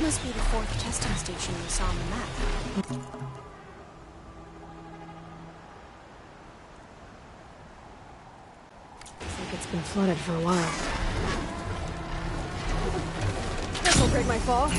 Must be the fourth testing station we saw on the map. Looks like it's been flooded for a while. This'll break my fall.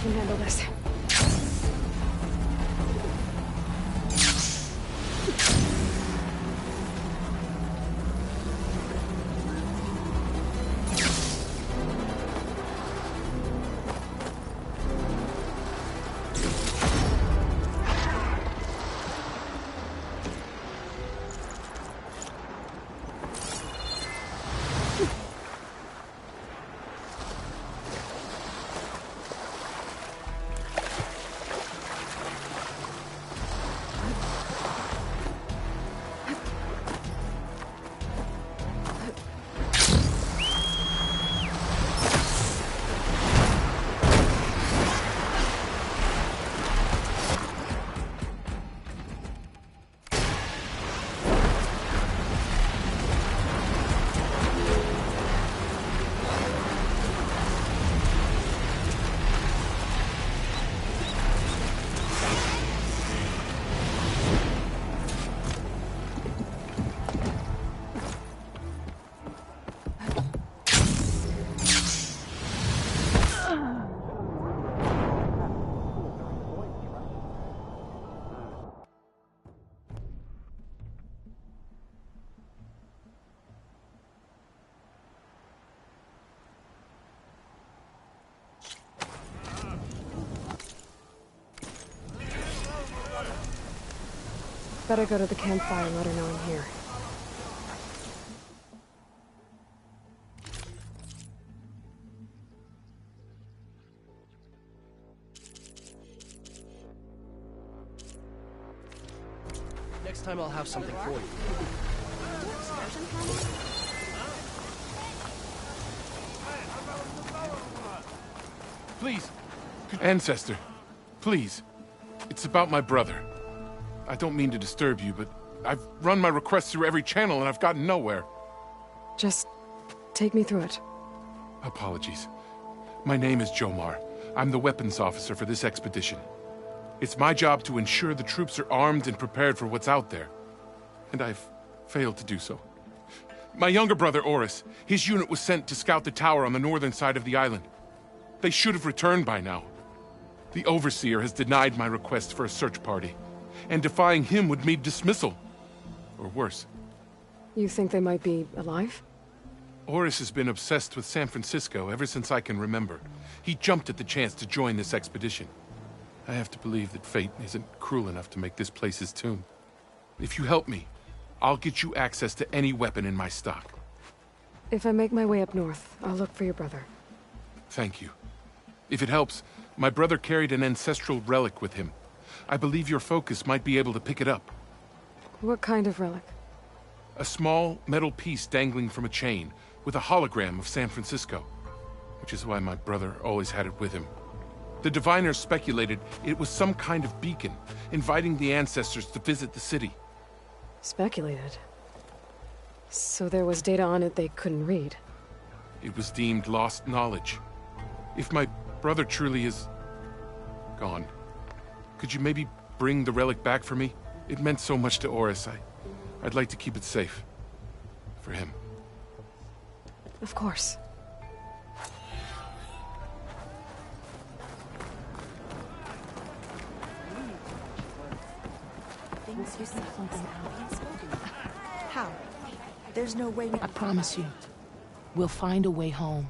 can handle this. Better go to the campfire and let her know I'm here. Next time I'll have something for you. Please, Ancestor, please. It's about my brother. I don't mean to disturb you, but I've run my requests through every channel and I've gotten nowhere. Just take me through it. Apologies. My name is Jomar. I'm the weapons officer for this expedition. It's my job to ensure the troops are armed and prepared for what's out there. And I've failed to do so. My younger brother, Oris, his unit was sent to scout the tower on the northern side of the island. They should have returned by now. The Overseer has denied my request for a search party, and defying him would mean dismissal. Or worse. You think they might be alive? Oris has been obsessed with San Francisco ever since I can remember. He jumped at the chance to join this expedition. I have to believe that fate isn't cruel enough to make this place his tomb. If you help me, I'll get you access to any weapon in my stock. If I make my way up north, I'll look for your brother. Thank you. If it helps, my brother carried an ancestral relic with him. I believe your focus might be able to pick it up. What kind of relic? A small metal piece dangling from a chain, with a hologram of San Francisco. Which is why my brother always had it with him. The diviners speculated it was some kind of beacon, inviting the ancestors to visit the city. Speculated? So there was data on it they couldn't read? It was deemed lost knowledge. If my brother truly is gone, could you maybe bring the relic back for me? It meant so much to Oris. I'd like to keep it safe. For him. Of course. How? There's no way we... I promise you, we'll find a way home.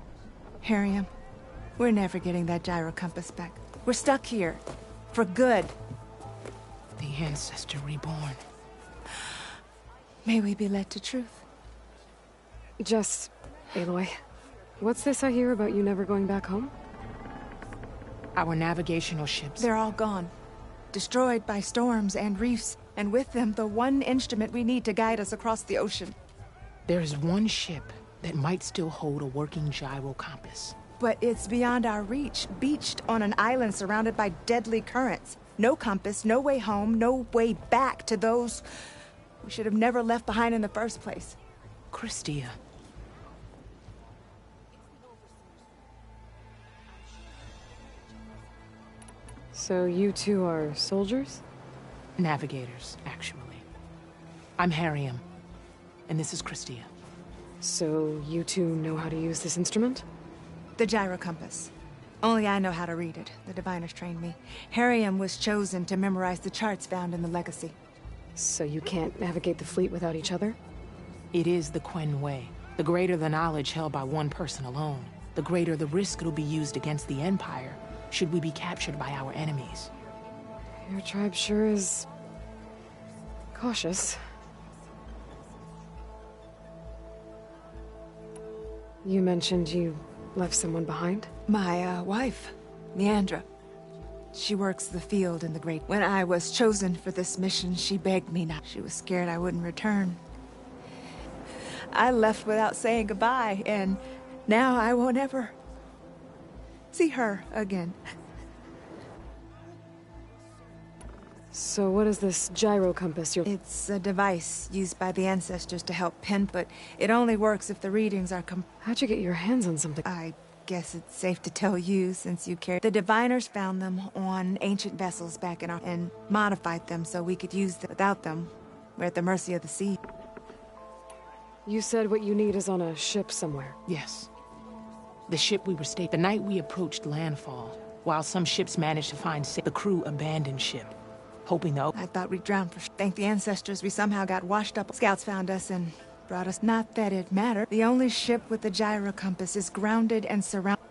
Harriam, we're never getting that gyro compass back. We're stuck here. For good. The Ancestor reborn. May we be led to truth. Just... Aloy, what's this I hear about you never going back home? Our navigational ships. They're all gone. Destroyed by storms and reefs, and with them the one instrument we need to guide us across the ocean. There is one ship that might still hold a working gyro compass. But it's beyond our reach, beached on an island surrounded by deadly currents. No compass, no way home, no way back to those we should have never left behind in the first place. Christia. So you two are soldiers? Navigators, actually. I'm Harriam, and this is Christia. So you two know how to use this instrument? The gyro compass. Only I know how to read it. The diviners trained me. Harium was chosen to memorize the charts found in the Legacy. So you can't navigate the fleet without each other? It is the Quen way. The greater the knowledge held by one person alone, the greater the risk it'll be used against the Empire, should we be captured by our enemies. Your tribe sure is... cautious. You mentioned you left someone behind? My, wife, Leandra. She works the field in the Great... When I was chosen for this mission, she begged me not. She was scared I wouldn't return. I left without saying goodbye, and now I won't ever see her again. So what is this gyro compass you're... It's a device used by the ancestors to help pin, but it only works if the readings are How'd you get your hands on something? I guess it's safe to tell you since you carry... The diviners found them on ancient vessels back in our... and modified them so we could use them. Without them, we're at the mercy of the sea. You said what you need is on a ship somewhere. Yes. The ship we were staying... The night we approached landfall, while some ships managed to find the crew abandoned ship, hoping the... I thought we'd drown for... Thank the ancestors, we somehow got washed up. Scouts found us and brought us... Not that it mattered. The only ship with the gyro compass is grounded and surrounded...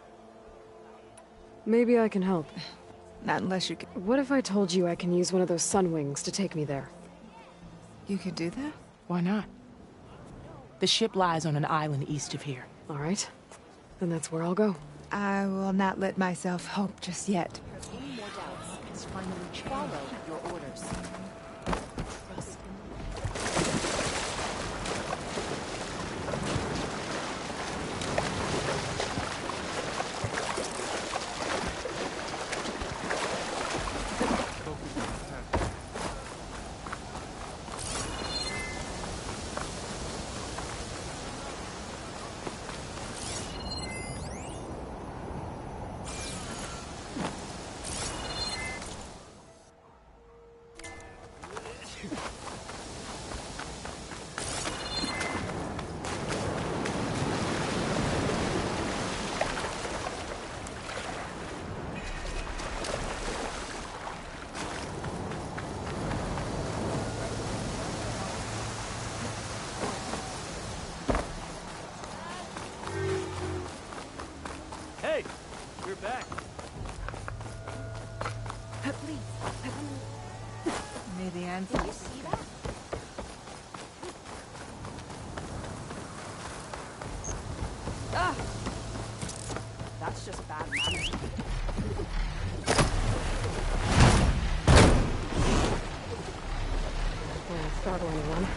Maybe I can help. Not unless you can... What if I told you I can use one of those sun wings to take me there? You could do that? Why not? The ship lies on an island east of here. All right. Then that's where I'll go. I will not let myself hope just yet. Any more doubts is finally follow your orders. Trust Hey, you're back. May the ancestors... you see that? That's just bad manners. Startle anyone. I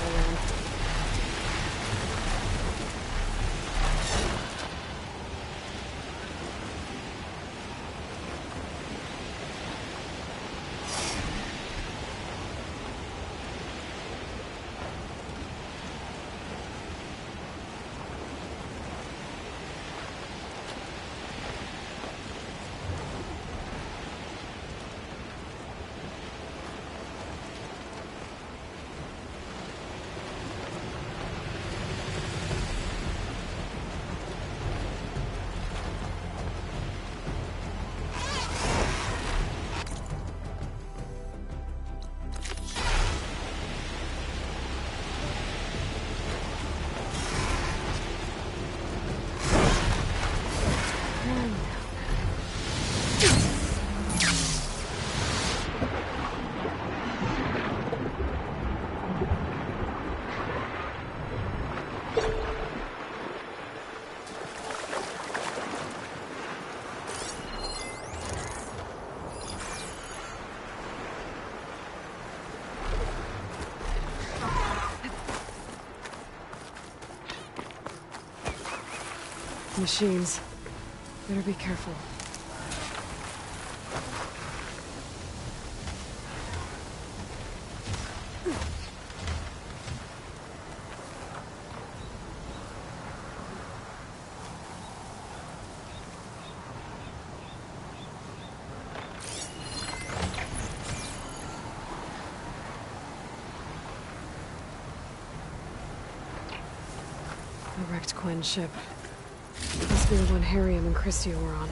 don't know. Machines. Better be careful. A wrecked Quen ship. This Must be the one Harriam and Christia were on.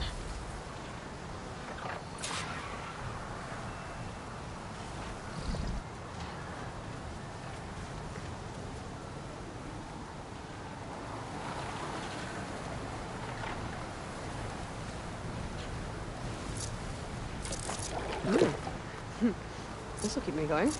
This'll keep me going.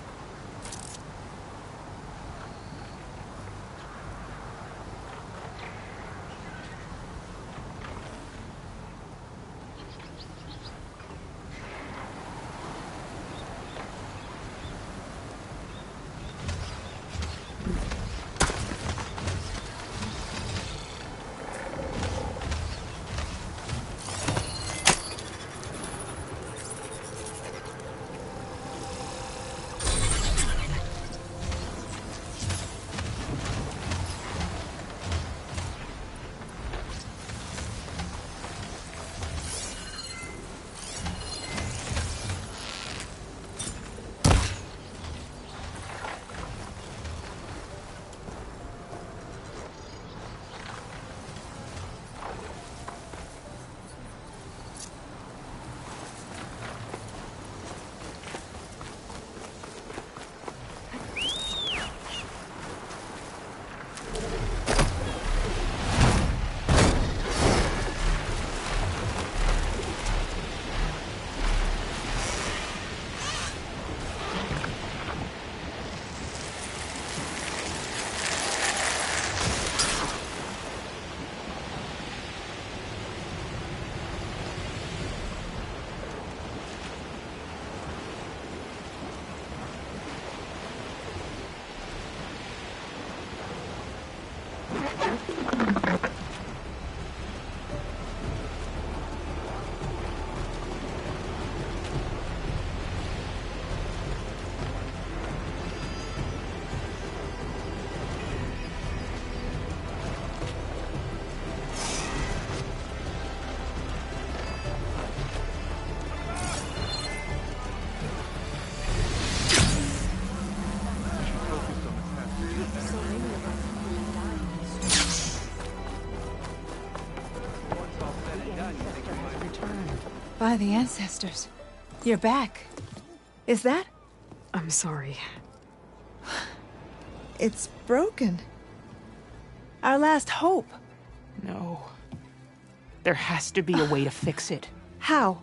By the ancestors. You're back. Is that? I'm sorry. It's broken. Our last hope. No. There has to be a way to fix it. How?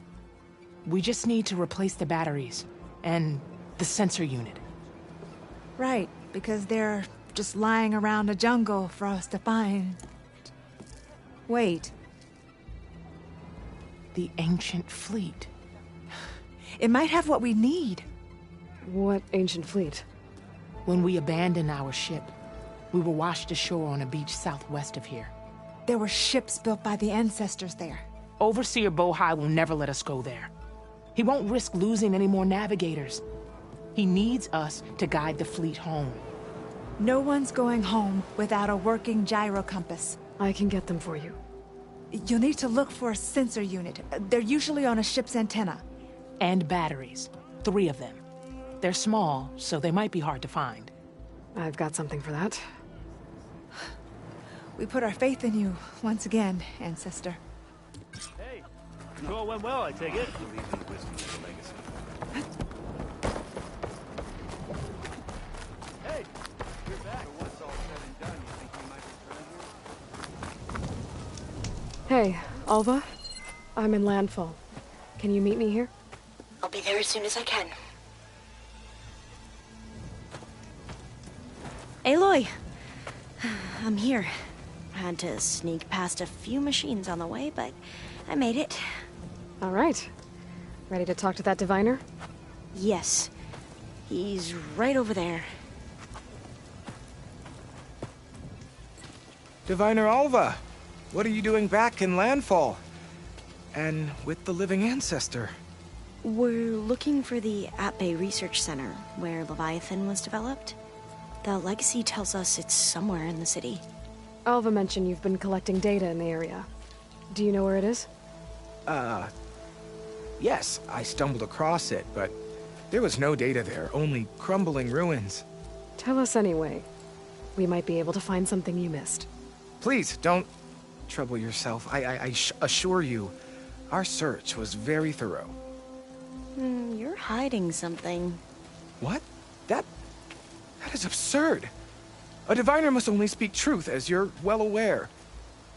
We just need to replace the batteries. And the sensor unit. Right, because they're just lying around a jungle for us to find. Wait. The ancient fleet. It might have what we need. What ancient fleet? When we abandoned our ship, we were washed ashore on a beach southwest of here. There were ships built by the ancestors there. Overseer Bohai will never let us go there. He won't risk losing any more navigators. He needs us to guide the fleet home. No one's going home without a working gyro compass. I can get them for you. You'll need to look for a sensor unit. They're usually on a ship's antenna. And batteries. 3 of them. They're small, so they might be hard to find. I've got something for that. We put our faith in you once again, Ancestor. Hey, tour went well, I take it. Hey, you're back. Once all said and done, you think you might return here? Hey, Alva? I'm in Landfall. Can you meet me here? I'll be there as soon as I can. Aloy! I'm here. Had to sneak past a few machines on the way, but I made it. All right. Ready to talk to that diviner? Yes. He's right over there. Diviner Alva, what are you doing back in Landfall? And with the living ancestor? We're looking for the Atbay Research Center, where Leviathan was developed. The legacy tells us it's somewhere in the city. Alva mentioned you've been collecting data in the area. Do you know where it is? Yes, I stumbled across it, but there was no data there, only crumbling ruins. Tell us anyway. We might be able to find something you missed. Please, don't... trouble yourself. I assure you, our search was very thorough. You're hiding something. What? That is absurd. A diviner must only speak truth, as you're well aware.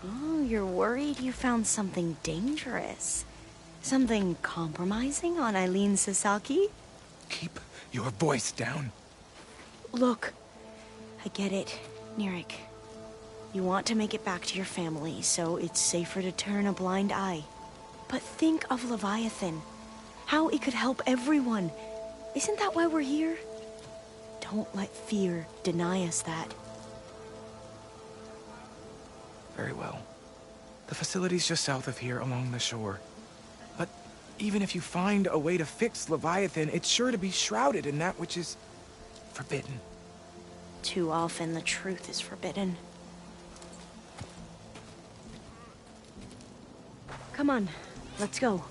Oh, you're worried you found something dangerous. Something compromising on Eileen Sasaki? Keep your voice down. Look, I get it, Nirik. You want to make it back to your family, so it's safer to turn a blind eye. But think of Leviathan. How it could help everyone. Isn't that why we're here? Don't let fear deny us that. Very well. The facility's just south of here, along the shore. But even if you find a way to fix Leviathan, it's sure to be shrouded in that which is forbidden. Too often the truth is forbidden. Come on, let's go.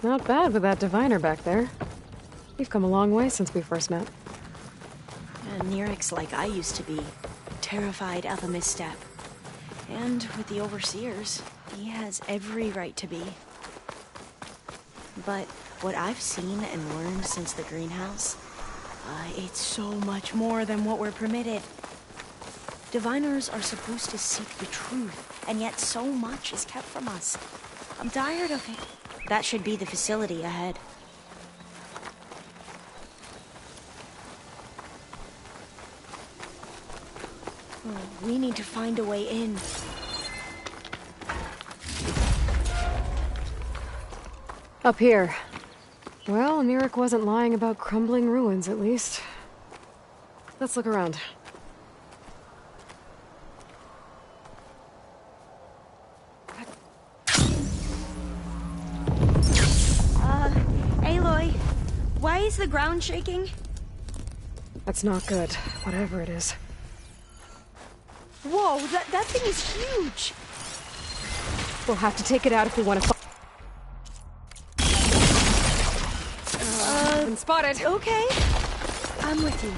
Not bad with that diviner back there. You've come a long way since we first met. Nirik's like I used to be, terrified of a misstep. And with the Overseers, he has every right to be. But what I've seen and learned since the greenhouse, it's so much more than what we're permitted. Diviners are supposed to seek the truth, and yet so much is kept from us. I'm tired of it. That should be the facility ahead. We need to find a way in. Up here. Well, Nirik wasn't lying about crumbling ruins, at least. Let's look around. Aloy, why is the ground shaking? That's not good, whatever it is. Whoa, that thing is huge! We'll have to take it out if we want to been spotted. Okay. I'm with you.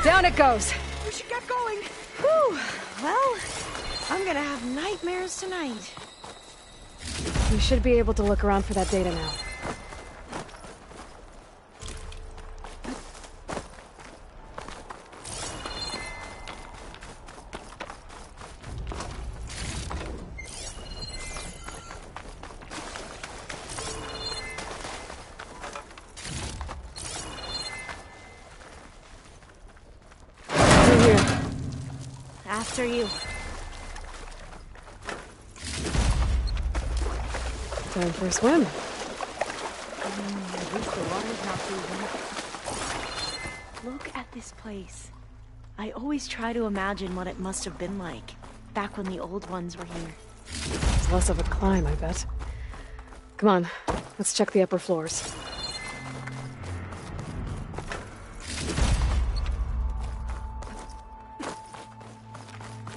Down it goes. We should get going. Whew. Well, I'm gonna have nightmares tonight. We should be able to look around for that data now. Through here. After you. Time for a swim. At least the water's not freezing. Look at this place. I always try to imagine what it must have been like back when the old ones were here. It's less of a climb, I bet. Come on, let's check the upper floors.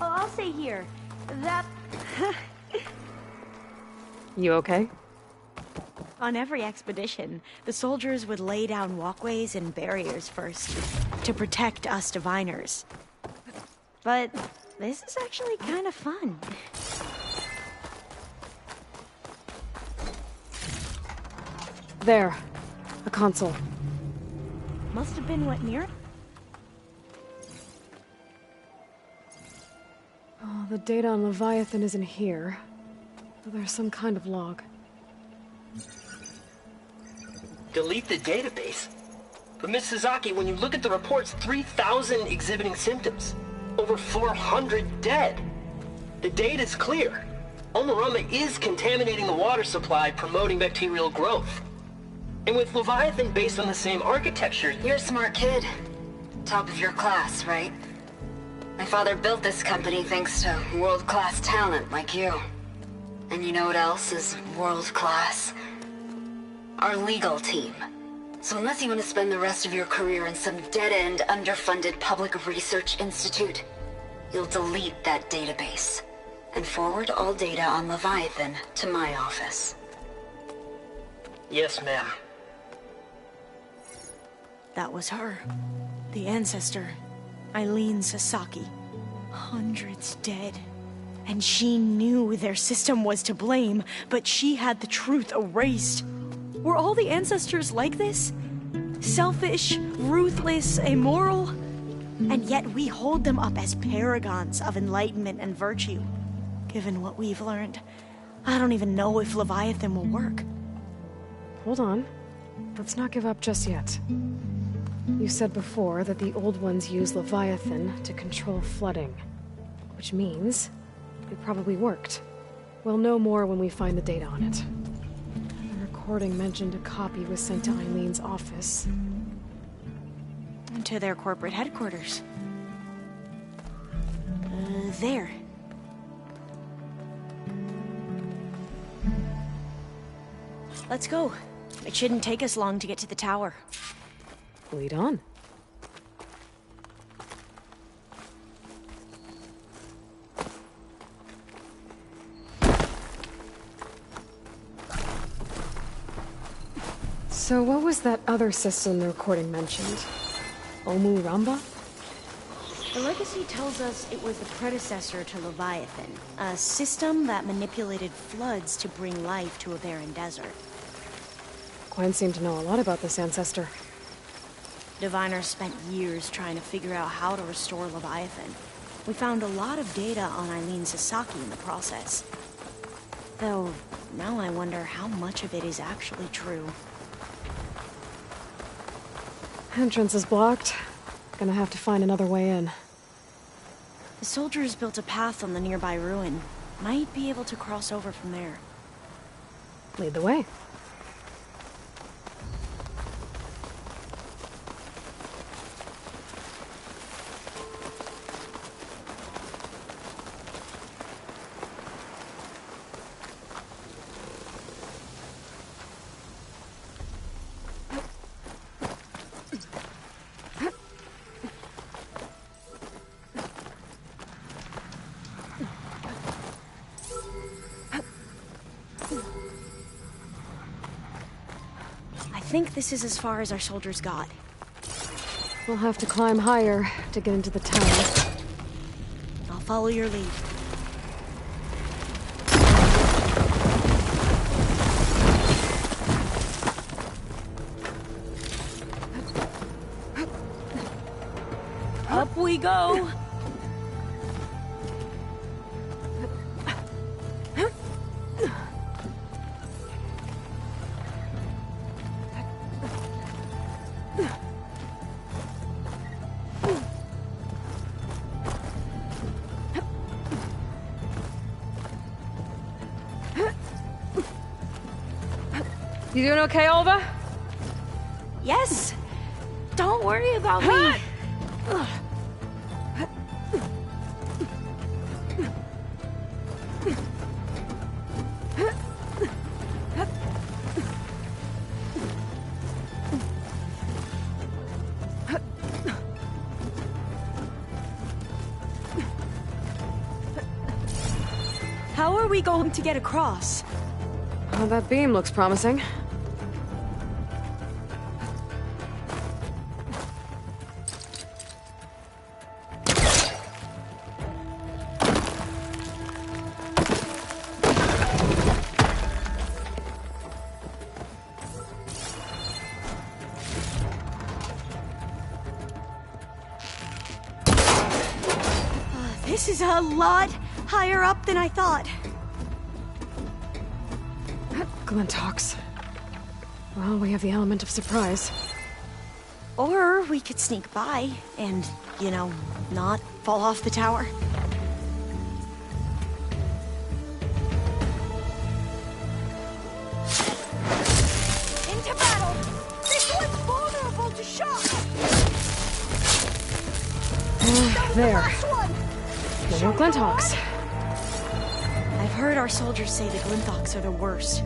Oh, I'll stay here. That... You okay? On every expedition, the soldiers would lay down walkways and barriers first, to protect us diviners. But this is actually kind of fun. There. A console. Must have been what near? Oh, the data on Leviathan isn't here. But there's some kind of log. Delete the database? But Miss Sasaki, when you look at the reports, 3,000 exhibiting symptoms. Over 400 dead. The data's clear. Omarama is contaminating the water supply, promoting bacterial growth. And with Leviathan based on the same architecture... You're a smart kid. Top of your class, right? My father built this company thanks to world-class talent like you. And you know what else is world-class? Our legal team. So unless you want to spend the rest of your career in some dead-end, underfunded public research institute, you'll delete that database and forward all data on Leviathan to my office. Yes, ma'am. That was her. The ancestor. Eileen Sasaki. Hundreds dead. And she knew their system was to blame, but she had the truth erased. Were all the ancestors like this? Selfish, ruthless, immoral? And yet we hold them up as paragons of enlightenment and virtue. Given what we've learned, I don't even know if Leviathan will work. Hold on. Let's not give up just yet. You said before that the old ones use Leviathan to control flooding. Which means it probably worked. We'll know more when we find the data on it. The recording mentioned a copy was sent to Eileen's office. And to their corporate headquarters. There. Let's go. It shouldn't take us long to get to the tower. Lead on. So what was that other system the recording mentioned? Omu Ramba? The legacy tells us it was the predecessor to Leviathan, a system that manipulated floods to bring life to a barren desert. Gwen seemed to know a lot about this ancestor. Diviners spent years trying to figure out how to restore Leviathan. We found a lot of data on Eileen Sasaki in the process. Though, now I wonder how much of it is actually true. Entrance is blocked. Gonna have to find another way in. The soldiers built a path on the nearby ruin. Might be able to cross over from there. Lead the way. I think this is as far as our soldiers got. We'll have to climb higher to get into the tower. I'll follow your lead. Up we go! You doing okay, Olva? Yes! Don't worry about me! How are we going to get across? Oh, that beam looks promising. This is a lot higher up than I thought. Glinthawks. Well, we have the element of surprise. Or we could sneak by and, you know, not fall off the tower. Into battle! This one's vulnerable to shock! There. No more Glinthawks. I've heard our soldiers say the Glinthawks are the worst.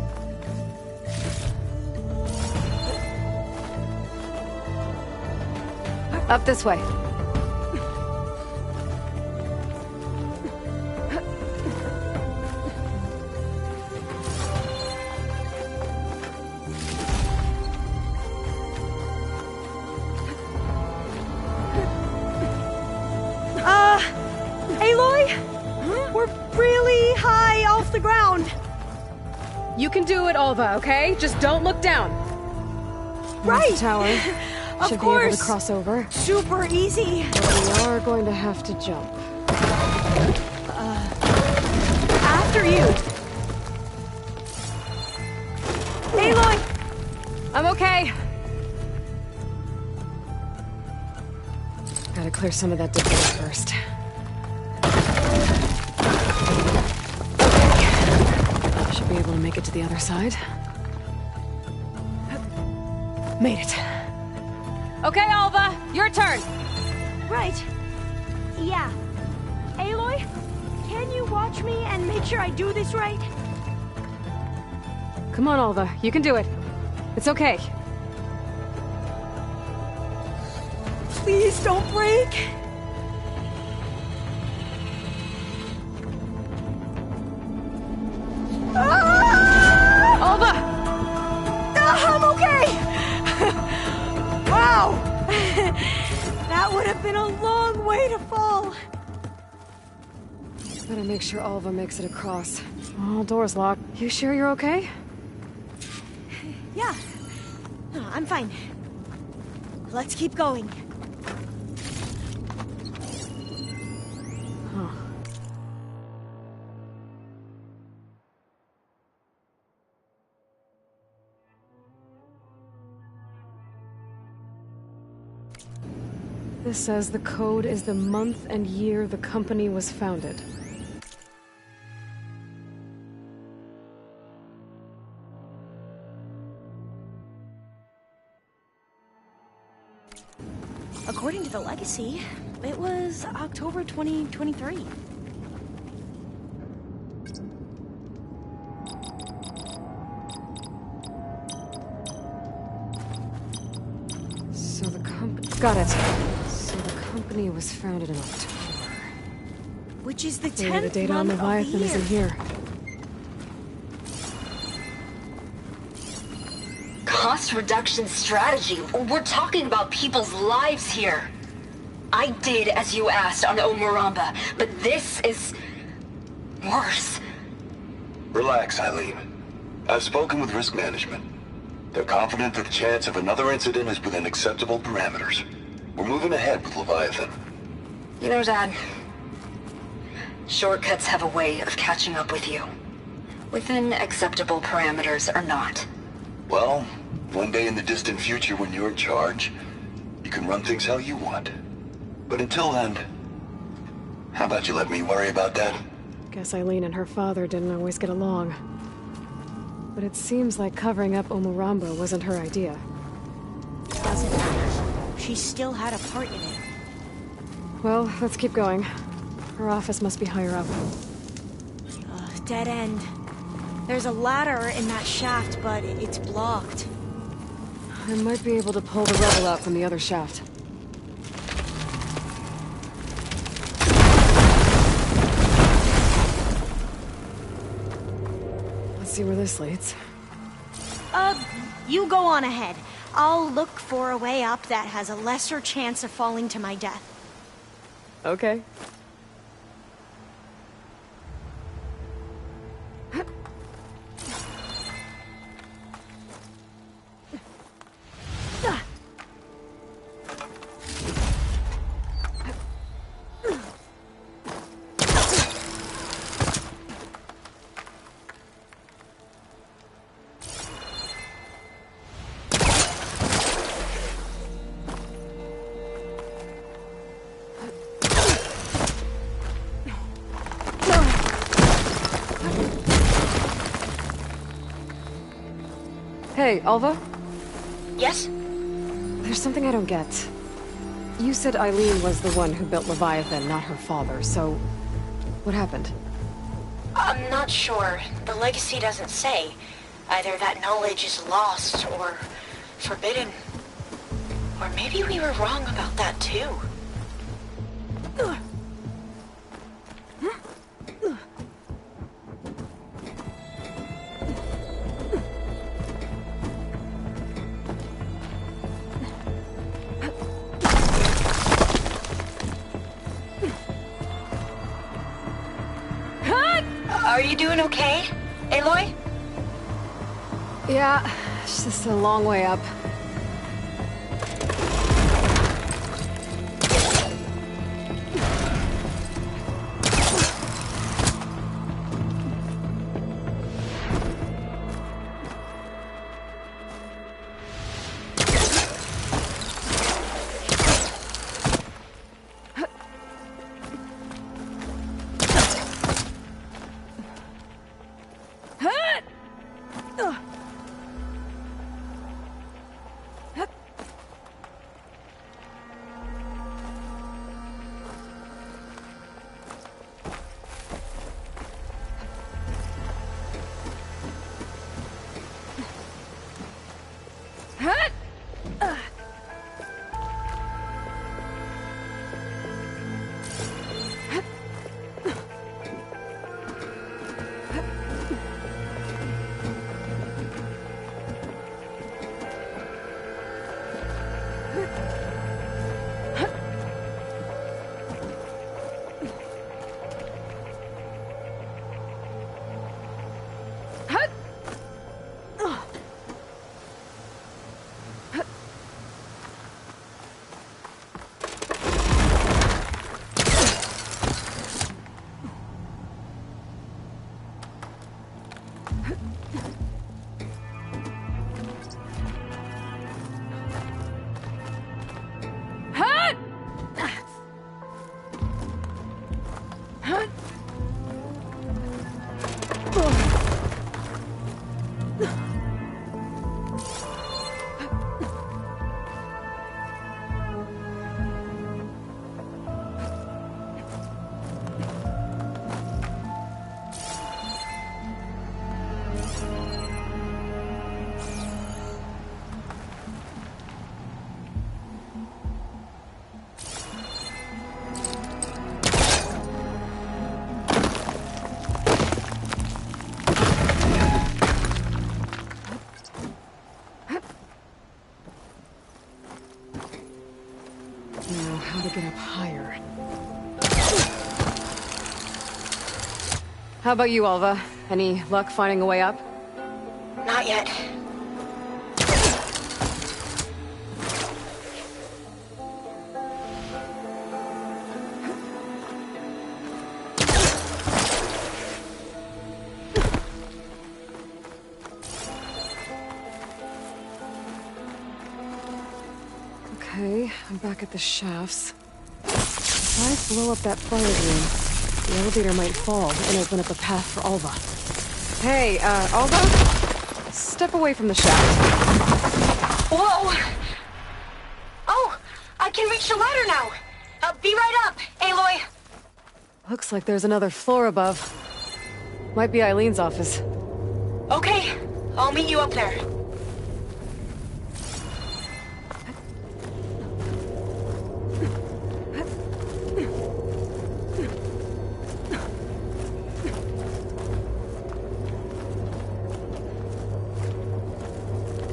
Up this way. Aloy? We're really high off the ground. You can do it, Olva, okay? Just don't look down. Right. The tower. Of Should course. be able to cross over. Super easy. But we are going to have to jump. After you. Aloy! I'm okay. Gotta clear some of that debris first. Okay. Should be able to make it to the other side. Made it. Okay, Alva, your turn. Right. Yeah. Aloy, can you watch me and make sure I do this right? Come on, Alva, you can do it. It's okay. Please don't break. Alva! I'm okay! Wow! That would have been a long way to fall. Better make sure Alva makes it across. Oh, door's locked. You sure you're okay? Yeah. I'm fine. Let's keep going. Huh. This says the code is the month and year the company was founded. According to the legacy, it was October 2023. So the got it. So the company was founded in October. Which is the Maybe 10th the data on month of the Leviathan year. isn't here. Cost mass reduction strategy. We're talking about people's lives here. I did as you asked on Omuramba, but this is worse. Relax, Eileen. I've spoken with risk management. They're confident that the chance of another incident is within acceptable parameters. We're moving ahead with Leviathan. You know, Dad, shortcuts have a way of catching up with you. Within acceptable parameters or not. Well, one day in the distant future when you're in charge, you can run things how you want. But until then, how about you let me worry about that? Guess Eileen and her father didn't always get along. But it seems like covering up Omuramba wasn't her idea. Doesn't matter. She still had a part in it. Well, let's keep going. Her office must be higher up. Dead end. There's a ladder in that shaft, but it's blocked. I might be able to pull the rebel out from the other shaft. Let's see where this leads. You go on ahead. I'll look for a way up that has a lesser chance of falling to my death. Okay. Hey, Alva? Yes? There's something I don't get. You said Eileen was the one who built Leviathan, not her father, so... what happened? I'm not sure. The legacy doesn't say. Either that knowledge is lost or forbidden. Or maybe we were wrong about that too. Are you doing okay, Aloy? Yeah, it's just a long way up. higher. How about you, Alva? Any luck finding a way up? Not yet. Okay, I'm back at the shafts. If I blow up that fire room, the elevator might fall and open up a path for Alva. Hey, Alva? Step away from the shaft. Whoa! Oh! I can reach the ladder now! Be right up, Aloy! Looks like there's another floor above. Might be Eileen's office. Okay, I'll meet you up there.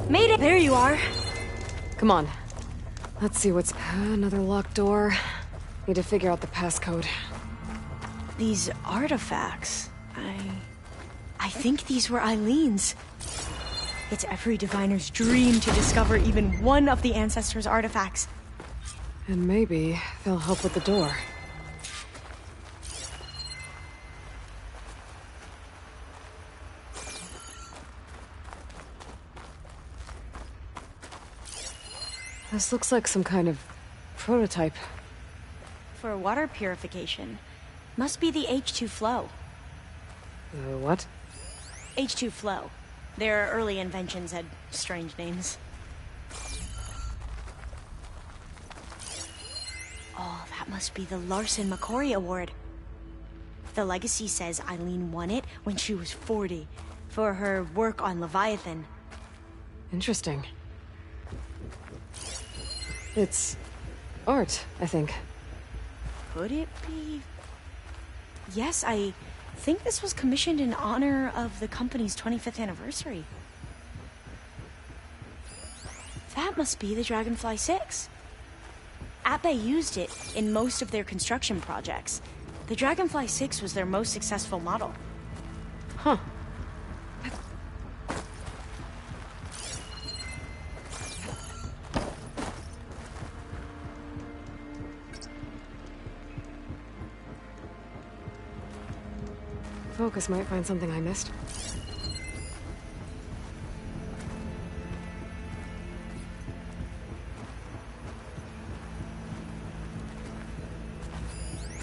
Made it! There you are. Come on. Let's see what's... Another locked door. Need to figure out the passcode. These artifacts... I think these were Eileen's. It's every diviner's dream to discover even one of the Ancestors' artifacts. And maybe they'll help with the door. This looks like some kind of prototype. For water purification. Must be the H2 flow. What? H2 flow. Their early inventions had strange names. Oh, that must be the Larson McCory Award. The legacy says Eileen won it when she was 40 for her work on Leviathan. Interesting. It's art, I think. Could it be? Yes, I think this was commissioned in honor of the company's 25th anniversary. That must be the Dragonfly 6. Atbay used it in most of their construction projects. The Dragonfly 6 was their most successful model. Huh. Focus might find something I missed.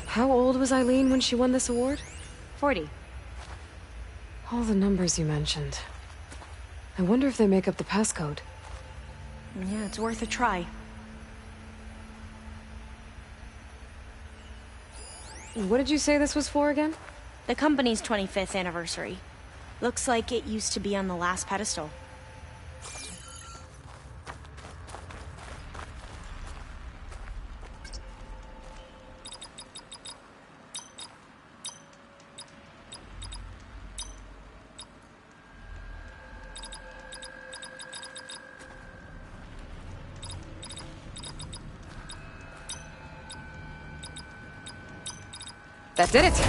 How old was Eileen when she won this award? 40. All the numbers you mentioned. I wonder if they make up the passcode. Yeah, it's worth a try. What did you say this was for again? The company's 25th anniversary. Looks like it used to be on the last pedestal. That did it!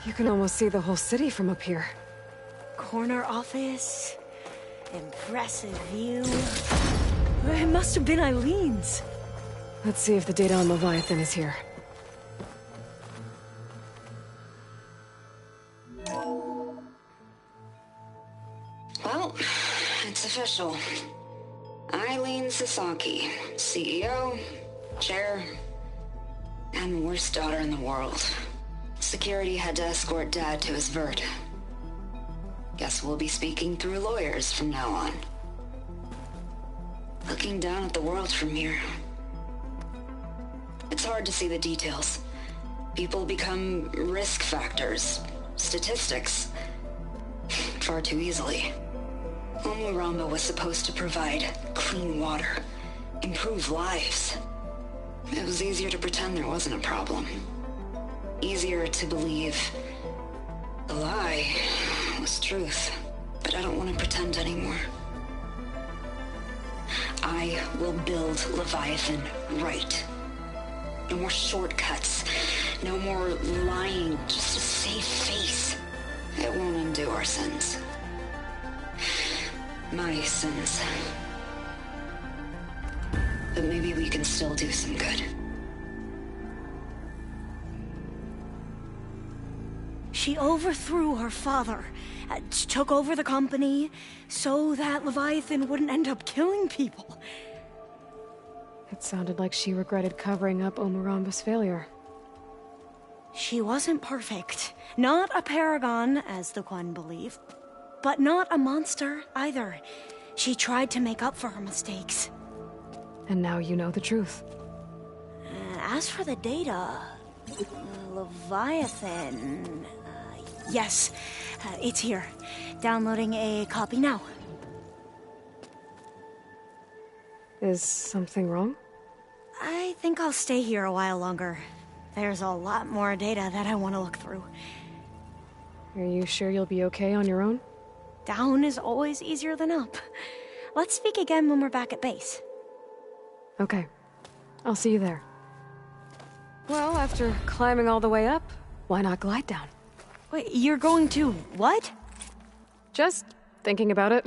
You can almost see the whole city from up here. Corner office. Impressive view. It must have been Eileen's. Let's see if the data on Leviathan is here. Well, it's official. Eileen Sasaki, CEO, chair, and worst daughter in the world. Security had to escort Dad to his vert. Guess we'll be speaking through lawyers from now on. Looking down at the world from here. It's hard to see the details. People become risk factors, statistics, far too easily. Omuramba was supposed to provide clean water, improve lives. It was easier to pretend there wasn't a problem. Easier to believe the lie was truth. But I don't want to pretend anymore. I will build Leviathan right. No more shortcuts. No more lying just to save face. It won't undo our sins. My sins. But maybe we can still do some good. She overthrew her father, took over the company, so that Leviathan wouldn't end up killing people. It sounded like she regretted covering up Omoramba's failure. She wasn't perfect. Not a paragon, as the Quan believe. But not a monster, either. She tried to make up for her mistakes. And now you know the truth. As for the data... Leviathan... yes, it's here. Downloading a copy now. Is something wrong? I think I'll stay here a while longer. There's a lot more data that I want to look through. Are you sure you'll be okay on your own? Down is always easier than up. Let's speak again when we're back at base. Okay. I'll see you there. Well, after climbing all the way up, why not glide down? Wait, you're going to what? Just thinking about it.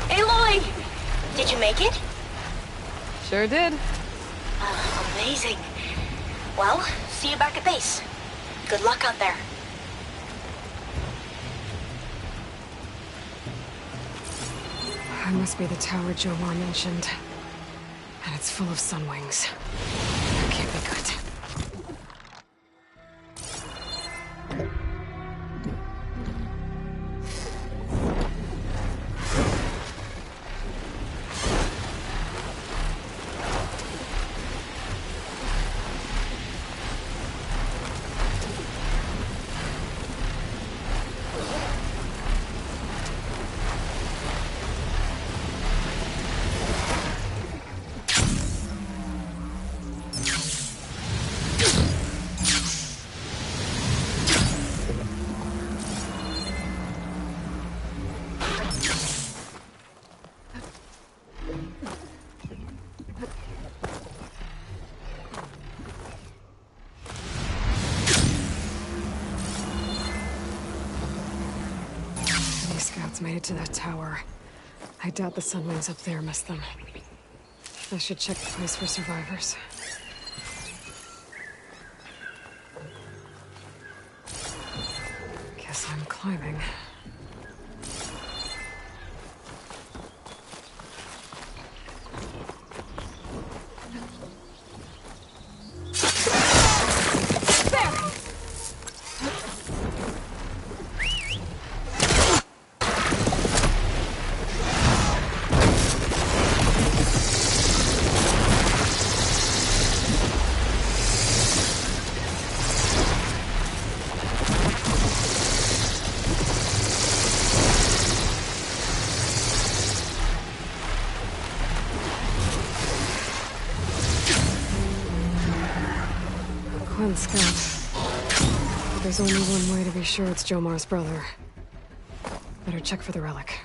Aloy! Did you make it? Sure did. Amazing. Well, see you back at base. Good luck out there. That must be the tower Jomar mentioned. And it's full of sunwings. That can't be good. Made it to that tower. I doubt the sunwings up there missed them. I should check the place for survivors. Guess I'm climbing. Scout. But there's only one way to be sure it's Jomar's brother. Better check for the relic.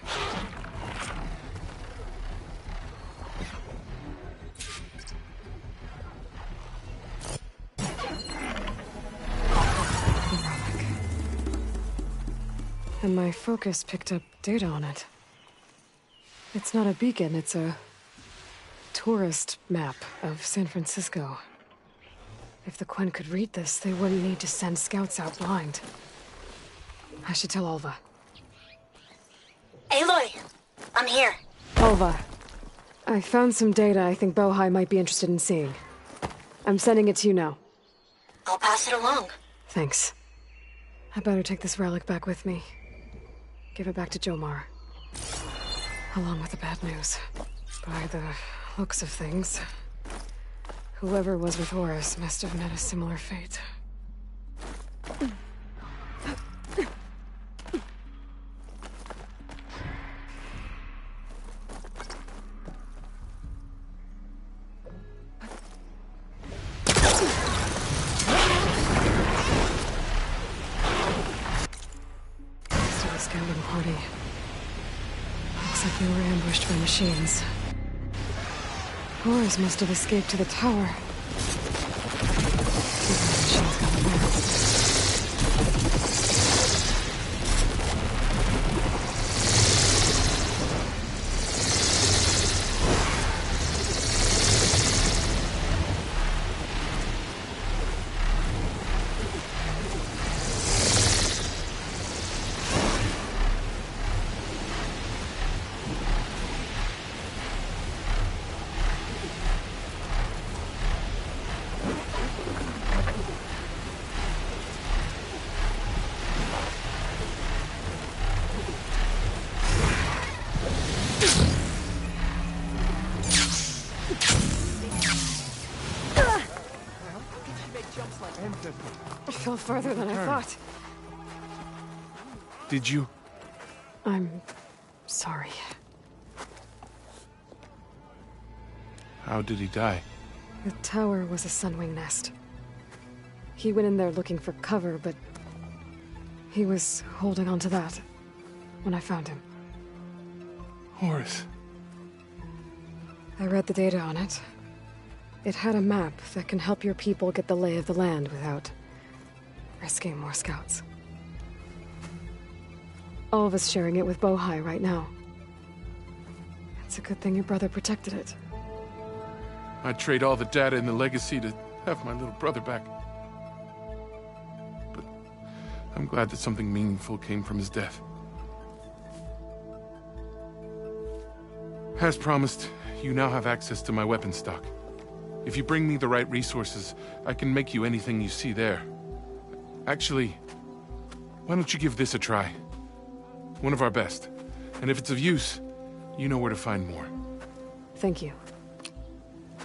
The relic. And my focus picked up data on it. It's not a beacon, it's a tourist map of San Francisco. If the Quen could read this, they wouldn't need to send scouts out blind. I should tell Alva. Aloy! I'm here. Alva, I found some data I think Bohai might be interested in seeing. I'm sending it to you now. I'll pass it along. Thanks. I better take this relic back with me. Give it back to Jomar. Along with the bad news. By the looks of things, whoever was with Horus must have met a similar fate. Scouting party. Looks like they were ambushed by machines. Horus must have escaped to the tower. These machines got away. I fell farther than I thought. Did you? I'm sorry. How did he die? The tower was a sunwing nest. He went in there looking for cover, but he was holding on to that when I found him. Horus. I read the data on it. It had a map that can help your people get the lay of the land without risking more scouts. All of us sharing it with Bohai right now. It's a good thing your brother protected it. I'd trade all the data in the legacy to have my little brother back. But I'm glad that something meaningful came from his death. As promised, you now have access to my weapon stock. If you bring me the right resources, I can make you anything you see there. Actually, why don't you give this a try? One of our best. And if it's of use, you know where to find more. Thank you.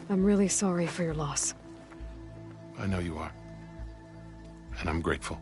I'm really sorry for your loss. I know you are. And I'm grateful.